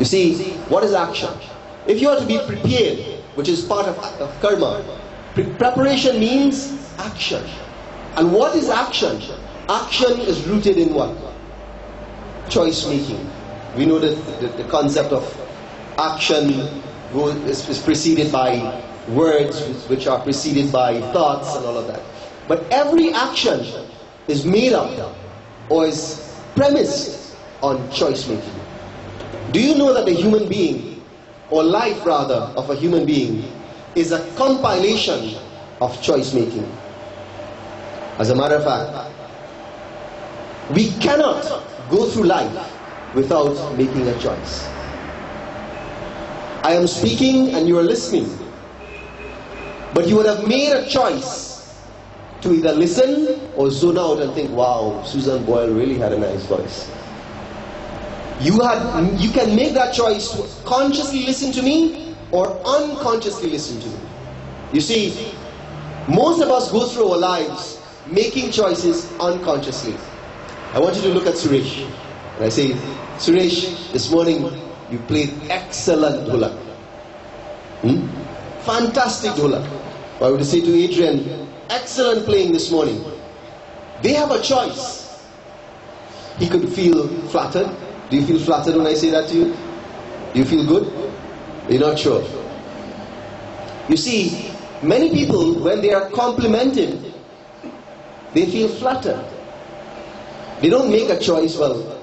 You see, what is action? If you are to be prepared, which is part of karma, preparation means action. And what is action? Action is rooted in what? Choice making. We know that the concept of action is preceded by words, which are preceded by thoughts and all of that. But every action is made up or is premised on choice making. Do you know that a human being, or life rather of a human being, is a compilation of choice making? As a matter of fact, we cannot go through life without making a choice. I am speaking and you are listening, but you would have made a choice to either listen or zone out and think, wow, Susan Boyle really had a nice voice. You can make that choice to consciously listen to me or unconsciously listen to me. You see, most of us go through our lives making choices unconsciously. I want you to look at Suresh. And I say, Suresh, this morning you played excellent dholak. Fantastic dholak. Or I would say to Adrian, excellent playing this morning. They have a choice. He could feel flattered. Do you feel flattered when I say that to you? Do you feel good? You're not sure. You see, many people, when they are complimented, they feel flattered. They don't make a choice, well,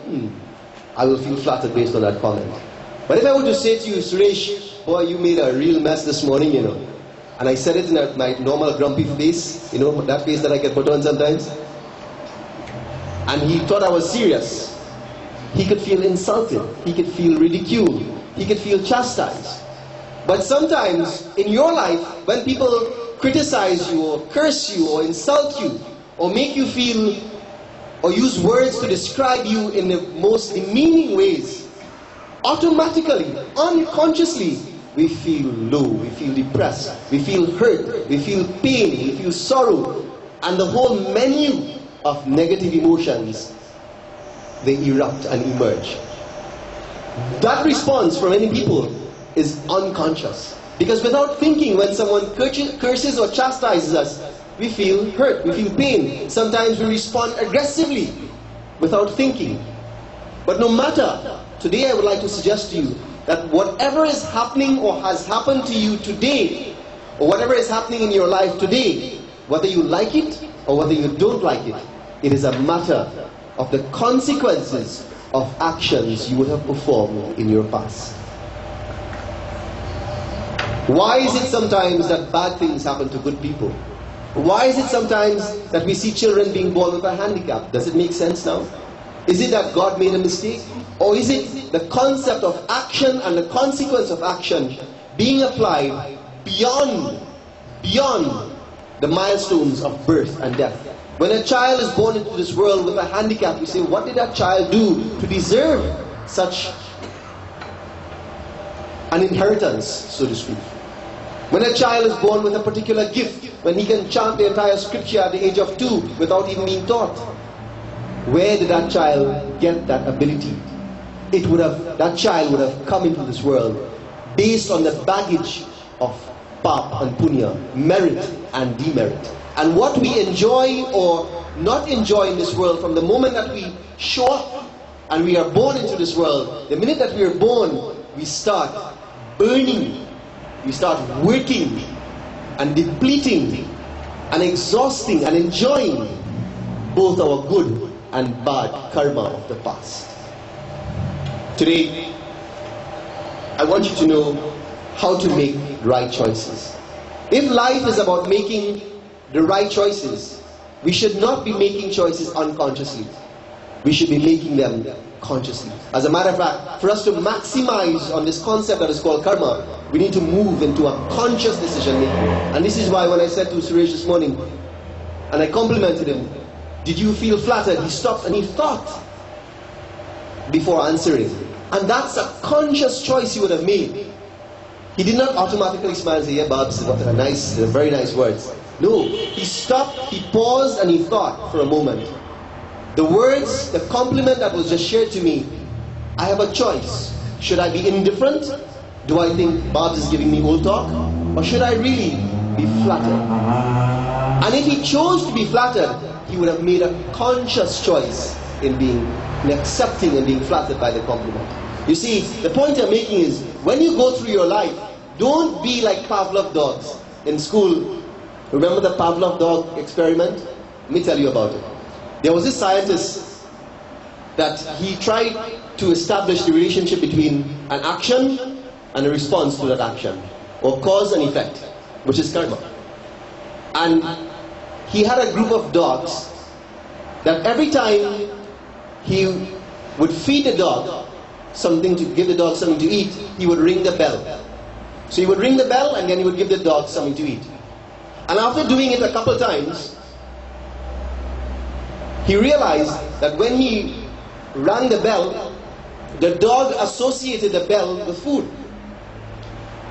I will feel flattered based on that comment. But if I were to say to you, Suresh, boy, you made a real mess this morning, you know. And I said it in my normal grumpy face, you know, that face that I get put on sometimes. And he thought I was serious. He could feel insulted. He could feel ridiculed. He could feel chastised. But sometimes in your life, when people criticize you or curse you or insult you or make you feel or use words to describe you in the most demeaning ways, automatically, unconsciously, we feel low, we feel depressed, we feel hurt, we feel pain, we feel sorrow, and the whole menu of negative emotions, they erupt and emerge. That response for many people is unconscious. Because without thinking, when someone curses or chastises us, we feel hurt, we feel pain. Sometimes we respond aggressively without thinking. But no matter, today I would like to suggest to you that whatever is happening or has happened to you today, or whatever is happening in your life today, whether you like it or whether you don't like it, it is a matter of the consequences of actions you would have performed in your past. Why is it sometimes that bad things happen to good people? Why is it sometimes that we see children being born with a handicap? Does it make sense now? Is it that God made a mistake? Or is it the concept of action and the consequence of action being applied beyond the milestones of birth and death? When a child is born into this world with a handicap, we say, what did that child do to deserve such an inheritance, so to speak? When a child is born with a particular gift, when he can chant the entire scripture at the age of 2 without even being taught, where did that child get that ability? That child would have come into this world based on the baggage of pap and punya, merit and demerit. And what we enjoy or not enjoy in this world from the moment that we show up and we are born into this world, the minute that we are born, we start burning, we start working and depleting and exhausting and enjoying both our good and bad karma of the past. Today, I want you to know how to make right choices. If life is about making the right choices, we should not be making choices unconsciously. We should be making them consciously. As a matter of fact, for us to maximize on this concept that is called karma, we need to move into a conscious decision making. And this is why when I said to Suresh this morning, and I complimented him, did you feel flattered? He stopped and he thought before answering. And that's a conscious choice he would have made. He did not automatically smile and say, yeah, Babs, what a nice, very nice words. No, he stopped, he paused, and he thought for a moment. The words, the compliment that was just shared to me, I have a choice. Should I be indifferent? Do I think Babs is giving me old talk? Or should I really be flattered? And if he chose to be flattered, he would have made a conscious choice in accepting and being flattered by the compliment. You see, the point I'm making is, when you go through your life, don't be like Pavlov dogs. In school, remember the Pavlov dog experiment? Let me tell you about it. There was this scientist that he tried to establish the relationship between an action and a response to that action, or cause and effect, which is karma. And he had a group of dogs that every time he would feed the dog something, to give the dog something to eat, he would ring the bell. So he would ring the bell and then he would give the dog something to eat. And after doing it a couple of times, he realized that when he rang the bell, the dog associated the bell with food.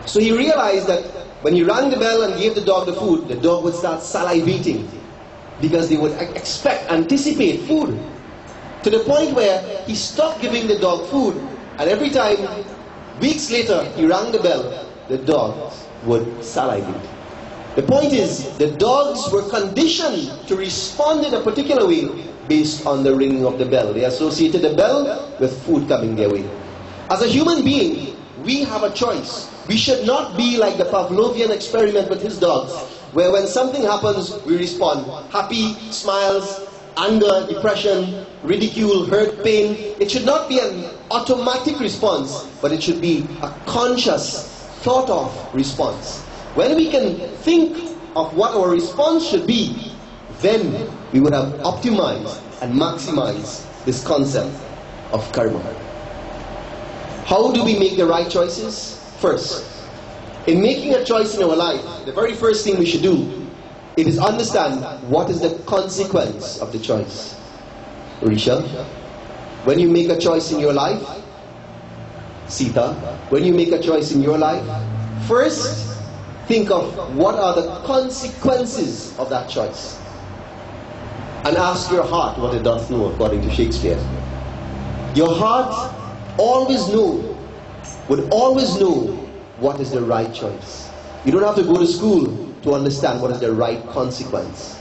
So he realized that when he rang the bell and gave the dog the food, the dog would start salivating, because they would anticipate food. To the point where he stopped giving the dog food, and every time, weeks later, he rang the bell, the dog would salivate. The point is, the dogs were conditioned to respond in a particular way based on the ringing of the bell. They associated the bell with food coming their way. As a human being, we have a choice. We should not be like the Pavlovian experiment with his dogs, where when something happens, we respond. Happy, smiles, anger, depression, ridicule, hurt, pain. It should not be an automatic response, but it should be a conscious, thought of response. When we can think of what our response should be, then we would have optimized and maximized this concept of karma. How do we make the right choices? First, in making a choice in our life, the very first thing we should do, it is understand what is the consequence of the choice. Risha, when you make a choice in your life, Sita, when you make a choice in your life, first think of what are the consequences of that choice. And ask your heart what it doth know, according to Shakespeare. Your heart would always know what is the right choice. You don't have to go to school to understand what is the right consequence.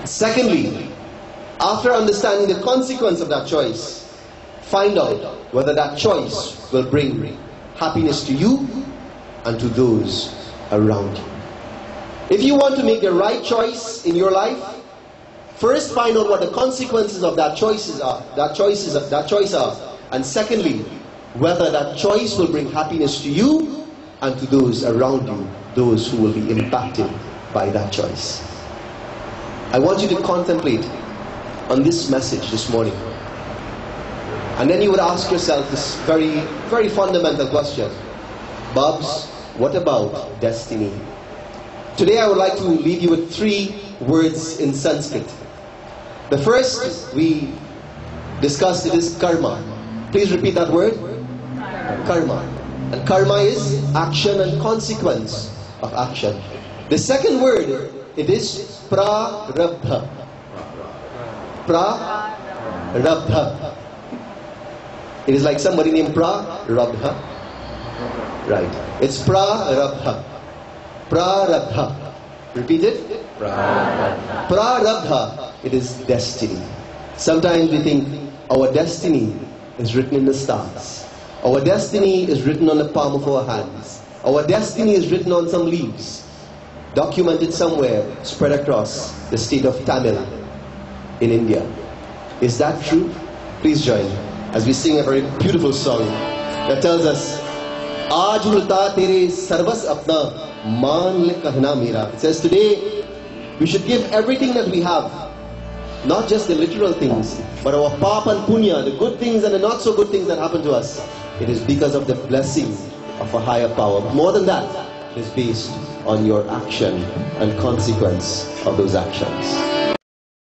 Secondly, after understanding the consequence of that choice, find out whether that choice will bring happiness to you and to those around you. If you want to make the right choice in your life, first find out what the consequences of that choice are, and secondly, whether that choice will bring happiness to you and to those around you, those who will be impacted by that choice. I want you to contemplate on this message this morning, and then you would ask yourself this very, very fundamental question. Babs, what about destiny? Today I would like to leave you with 3 words in Sanskrit. The first we discussed, it is karma. Please repeat that word. Karma. And karma is action and consequence of action. The second word, it is prarabdha. Prarabdha. It is like somebody named Prarabdha. Right. It's prarabdha. Prarabdha. Repeat it. Prarabdha. Prarabdha. It is destiny. Sometimes we think our destiny is written in the stars. Our destiny is written on the palm of our hands. Our destiny is written on some leaves, documented somewhere, spread across the state of Tamil in India. Is that true? Please join as we sing a very beautiful song that tells us, Aaj ulta tere sarvas apna maan le kahna mera. It says today we should give everything that we have, not just the literal things, but our pap and punya, the good things and the not so good things that happen to us. It is because of the blessing of a higher power. More than that, it is based on your action and consequence of those actions.